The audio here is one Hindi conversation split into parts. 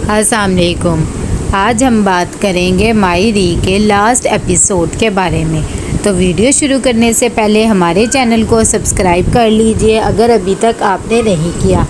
अस्सलाम वालेकुम। आज हम बात करेंगे माई री के लास्ट एपिसोड के बारे में। तो वीडियो शुरू करने से पहले हमारे चैनल को सब्सक्राइब कर लीजिए अगर अभी तक आपने नहीं किया,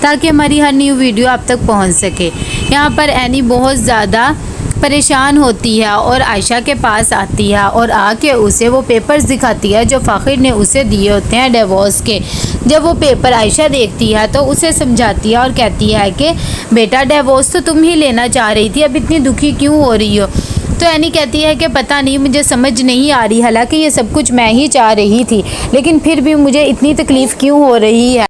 ताकि हमारी हर न्यू वीडियो आप तक पहुंच सके। यहाँ पर एनी बहुत ज़्यादा परेशान होती है और आयशा के पास आती है और आके उसे वो पेपर्स दिखाती है जो फ़ाखिर ने उसे दिए होते हैं डिवोर्स के। जब वो पेपर आयशा देखती है तो उसे समझाती है और कहती है कि बेटा डिवोर्स तो तुम ही लेना चाह रही थी, अब इतनी दुखी क्यों हो रही हो। तो एनी कहती है कि पता नहीं, मुझे समझ नहीं आ रही, हालांकि ये सब कुछ मैं ही चाह रही थी, लेकिन फिर भी मुझे इतनी तकलीफ़ क्यों हो रही है।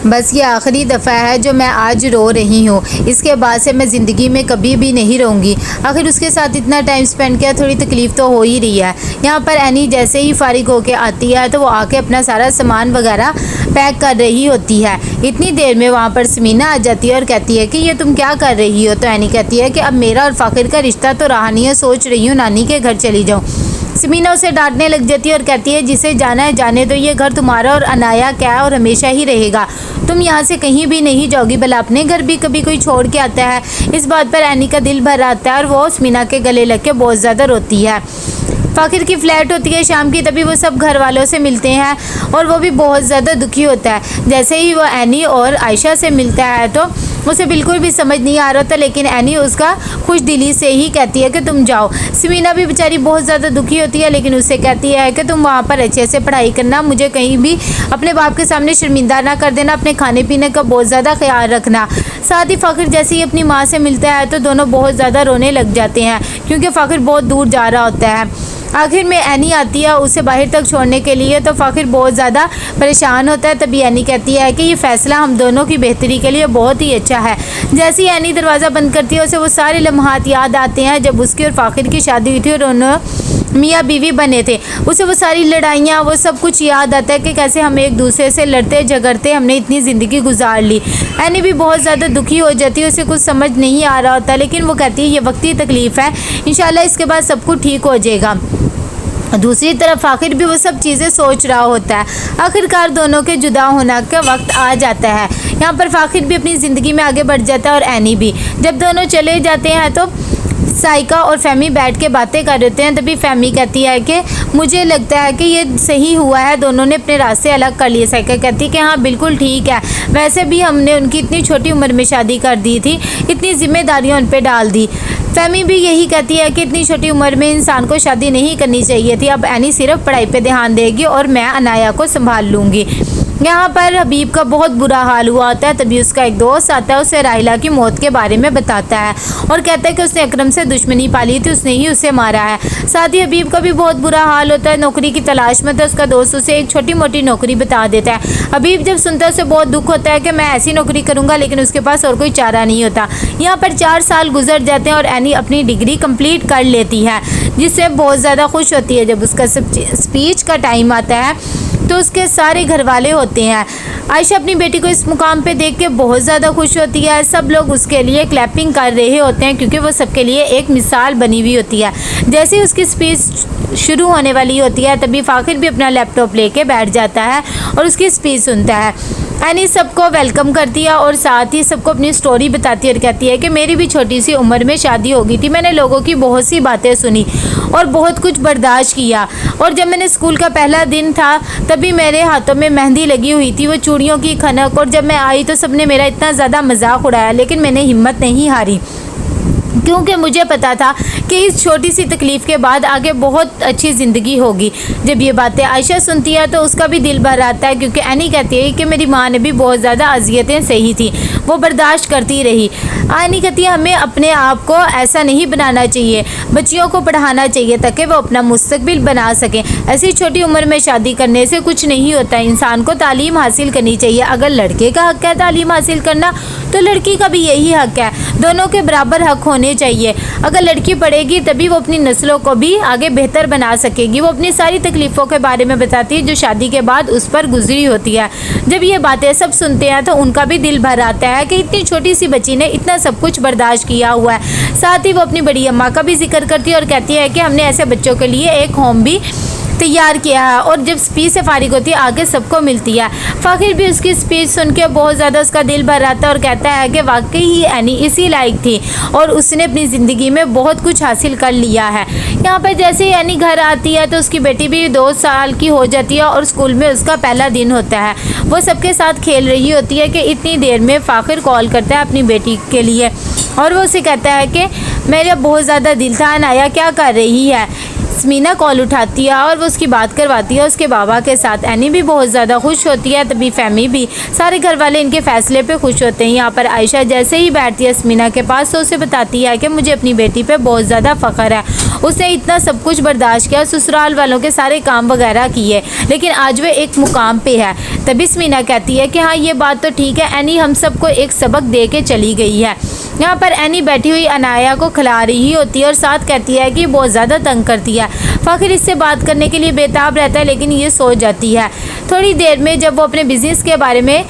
बस ये आखिरी दफ़ा है जो मैं आज रो रही हूँ, इसके बाद से मैं ज़िंदगी में कभी भी नहीं रोऊंगी। आखिर उसके साथ इतना टाइम स्पेंड किया, थोड़ी तकलीफ़ तो हो ही रही है। यहाँ पर एनी जैसे ही फारिग होके आती है तो वो आके अपना सारा सामान वगैरह पैक कर रही होती है। इतनी देर में वहाँ पर समीना आ जाती है और कहती है कि ये तुम क्या कर रही हो। तो एनी कहती है कि अब मेरा और फ़ाखिर का रिश्ता तो रहा नहीं है, सोच रही हूँ नानी के घर चली जाऊँ। समीना उसे डांटने लग जाती है और कहती है जिसे जाना है जाने दो, ये घर तुम्हारा और अनाया क्या है और हमेशा ही रहेगा, तुम यहाँ से कहीं भी नहीं जाओगी, भला अपने घर भी कभी कोई छोड़ के आता है। इस बात पर एनी का दिल भर आता है और वो समीना के गले लग के बहुत ज़्यादा रोती है। फ़ाखिर की फ़्लैट होती है शाम की, तभी वो सब घर वालों से मिलते हैं और वो भी बहुत ज़्यादा दुखी होता है। जैसे ही वो एनी और आयशा से मिलता है तो उसे बिल्कुल भी समझ नहीं आ रहा था, लेकिन एनी उसका खुश दिली से ही कहती है कि तुम जाओ। समीना भी बेचारी बहुत ज़्यादा दुखी होती है, लेकिन उससे कहती है कि तुम वहाँ पर अच्छे से पढ़ाई करना, मुझे कहीं भी अपने बाप के सामने शर्मिंदा ना कर देना, अपने खाने पीने का बहुत ज़्यादा ख्याल रखना। साथ ही फ़ाखिर जैसे ही अपनी माँ से मिलता है तो दोनों बहुत ज़्यादा रोने लग जाते हैं, क्योंकि फ़ाखिर बहुत दूर जा रहा होता है। आखिर में एनी आती है उसे बाहर तक छोड़ने के लिए, तो फ़ाखिर बहुत ज़्यादा परेशान होता है। तभी एनी कहती है कि ये फ़ैसला हम दोनों की बेहतरी के लिए बहुत ही अच्छा है। जैसे ही एनी दरवाज़ा बंद करती है उसे वो सारे लम्हात याद आते हैं जब उसकी और फ़ाखिर की शादी हुई थी और उन्होंने मियाँ बीवी बने थे। उसे वो सारी लड़ाइयाँ, वो सब कुछ याद आता है कि कैसे हम एक दूसरे से लड़ते झगड़ते हमने इतनी ज़िंदगी गुजार ली। एनी भी बहुत ज़्यादा दुखी हो जाती है, उसे कुछ समझ नहीं आ रहा होता, लेकिन वो कहती है ये वक्ती तकलीफ़ है, इंशाल्लाह इसके बाद सब कुछ ठीक हो जाएगा। दूसरी तरफ फ़ाखिर भी वो सब चीज़ें सोच रहा होता है। आखिरकार दोनों के जुदा होने का वक्त आ जाता है। यहाँ पर फ़ाखिर भी अपनी ज़िंदगी में आगे बढ़ जाता है और एनी भी। जब दोनों चले जाते हैं तो साइका और फ़हमी बैठ के बातें कर रहे हैं। तभी फ़हमी कहती है कि मुझे लगता है कि ये सही हुआ है, दोनों ने अपने रास्ते अलग कर लिए। साइका कहती है कि हाँ बिल्कुल ठीक है, वैसे भी हमने उनकी इतनी छोटी उम्र में शादी कर दी थी, इतनी जिम्मेदारियाँ उन पर डाल दी। फ़हमी भी यही कहती है कि इतनी छोटी उम्र में इंसान को शादी नहीं करनी चाहिए थी, अब एनी सिर्फ पढ़ाई पे ध्यान देगी और मैं अनाया को संभाल लूँगी। यहाँ पर हबीब का बहुत बुरा हाल हुआ होता है। तभी उसका एक दोस्त आता है, उसे राहिला की मौत के बारे में बताता है और कहता है कि उसने अकरम से दुश्मनी पाली थी, उसने ही उसे मारा है। साथ ही हबीब का भी बहुत बुरा हाल होता है, नौकरी की तलाश में था। उसका दोस्त उसे एक छोटी मोटी नौकरी बता देता है। हबीब जब सुनता है उसे बहुत दुख होता है कि मैं ऐसी नौकरी करूँगा, लेकिन उसके पास और कोई चारा नहीं होता। यहाँ पर 4 साल गुजर जाते हैं और एनी अपनी डिग्री कंप्लीट कर लेती है, जिससे बहुत ज़्यादा खुश होती है। जब उसका स्पीच का टाइम आता है तो उसके सारे घर वाले होते हैं। आयशा अपनी बेटी को इस मुकाम पे देख के बहुत ज़्यादा खुश होती है। सब लोग उसके लिए क्लैपिंग कर रहे होते हैं, क्योंकि वो सबके लिए एक मिसाल बनी हुई होती है। जैसे ही उसकी स्पीच शुरू होने वाली होती है तभी फ़ाखिर भी अपना लैपटॉप लेके बैठ जाता है और उसकी स्पीच सुनता है। एनी सबको वेलकम करती है और साथ ही सबको अपनी स्टोरी बताती है और कहती है कि मेरी भी छोटी सी उम्र में शादी हो गई थी, मैंने लोगों की बहुत सी बातें सुनी और बहुत कुछ बर्दाश्त किया, और जब मैंने स्कूल का पहला दिन था तभी मेरे हाथों में मेहंदी लगी हुई थी, वो चूड़ियों की खनक, और जब मैं आई तो सबने मेरा इतना ज़्यादा मजाक उड़ाया, लेकिन मैंने हिम्मत नहीं हारी, क्योंकि मुझे पता था कि इस छोटी सी तकलीफ़ के बाद आगे बहुत अच्छी ज़िंदगी होगी। जब ये बातें आयशा सुनती है तो उसका भी दिल भर आता है, क्योंकि एनी कहती है कि मेरी माँ ने भी बहुत ज़्यादा अजियतें सही थी, वो बर्दाश्त करती रही। एनी कहती है हमें अपने आप को ऐसा नहीं बनाना चाहिए, बच्चियों को पढ़ाना चाहिए ताकि वो अपना मुस्तकबिल बना सकें। ऐसी छोटी उम्र में शादी करने से कुछ नहीं होता, इंसान को तालीम हासिल करनी चाहिए। अगर लड़के का हक़ है तालीम हासिल करना तो लड़की का भी यही हक़ है, दोनों के बराबर हक़ होने चाहिए। अगर लड़की पढ़ेगी तभी वो अपनी नस्लों को भी आगे बेहतर बना सकेगी। वो अपनी सारी तकलीफ़ों के बारे में बताती है जो शादी के बाद उस पर गुजरी होती है। जब ये बातें सब सुनते हैं तो उनका भी दिल भर आता है कि इतनी छोटी सी बच्ची ने इतना सब कुछ बर्दाश्त किया हुआ है। साथ ही वो अपनी बड़ी अम्मा का भी जिक्र करती है और कहती है कि हमने ऐसे बच्चों के लिए एक होम भी तैयार किया है और जब स्पीच से फारिग होती है आगे सबको मिलती है। फ़ाखिर भी उसकी स्पीच सुन के बहुत ज़्यादा उसका दिल भर आता है और कहता है कि वाकई ही एनी इसी लायक थी और उसने अपनी ज़िंदगी में बहुत कुछ हासिल कर लिया है। यहाँ पर जैसे ही एनी घर आती है तो उसकी बेटी भी 2 साल की हो जाती है और स्कूल में उसका पहला दिन होता है। वो सबके साथ खेल रही होती है कि इतनी देर में फ़ाखिर कॉल करता है अपनी बेटी के लिए और वो उसे कहता है कि मेरा बहुत ज़्यादा दिल था अनाया क्या कर रही है। स्मीना कॉल उठाती है और वो उसकी बात करवाती है उसके बाबा के साथ। एनी भी बहुत ज़्यादा खुश होती है, तभी फ़हमी भी, सारे घर वाले इनके फ़ैसले पे खुश होते हैं। यहाँ पर आयशा जैसे ही बैठती है स्मीना के पास तो उसे बताती है कि मुझे अपनी बेटी पे बहुत ज़्यादा फ़ख्र है, उसने इतना सब कुछ बर्दाश्त किया, ससुराल वालों के सारे काम वगैरह किए, लेकिन आज वह एक मुकाम पे है। तभी स्मीना कहती है कि हाँ ये बात तो ठीक है, एनी हम सबको एक सबक दे के चली गई है। यहाँ पर एनी बैठी हुई अनाया को खिला रही होती है और साथ कहती है कि बहुत ज़्यादा तंग करती है। फ़ाखिर इससे बात करने के लिए बेताब रहता है लेकिन ये सो जाती है। थोड़ी देर में जब वो अपने बिज़नेस के बारे में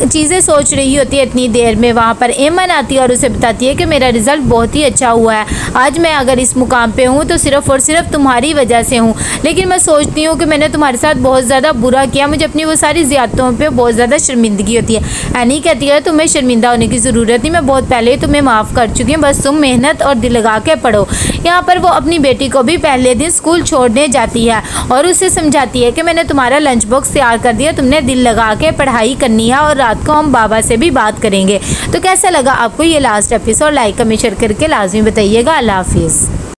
चीज़ें सोच रही होती है, इतनी देर में वहाँ पर एमन आती है और उसे बताती है कि मेरा रिज़ल्ट बहुत ही अच्छा हुआ है, आज मैं अगर इस मुकाम पे हूँ तो सिर्फ़ और सिर्फ तुम्हारी वजह से हूँ, लेकिन मैं सोचती हूँ कि मैंने तुम्हारे साथ बहुत ज़्यादा बुरा किया, मुझे अपनी वो सारी ज़्यादतियों पे बहुत ज़्यादा शर्मिंदगी होती है। एनी कहती है तुम्हें शर्मिंदा होने की ज़रूरत नहीं, मैं बहुत पहले ही तुम्हें माफ़ कर चुकी हूँ, बस तुम मेहनत और दिल लगा के पढ़ो। यहाँ पर वो अपनी बेटी को भी पहले दिन स्कूल छोड़ने जाती है और उसे समझाती है कि मैंने तुम्हारा लंच बॉक्स तैयार कर दिया, तुमने दिल लगा के पढ़ाई करनी है और रात को हम बाबा से भी बात करेंगे। तो कैसा लगा आपको ये last episode? Like comment share करके लाजमी बताइएगा। अल्लाह हाफिज़।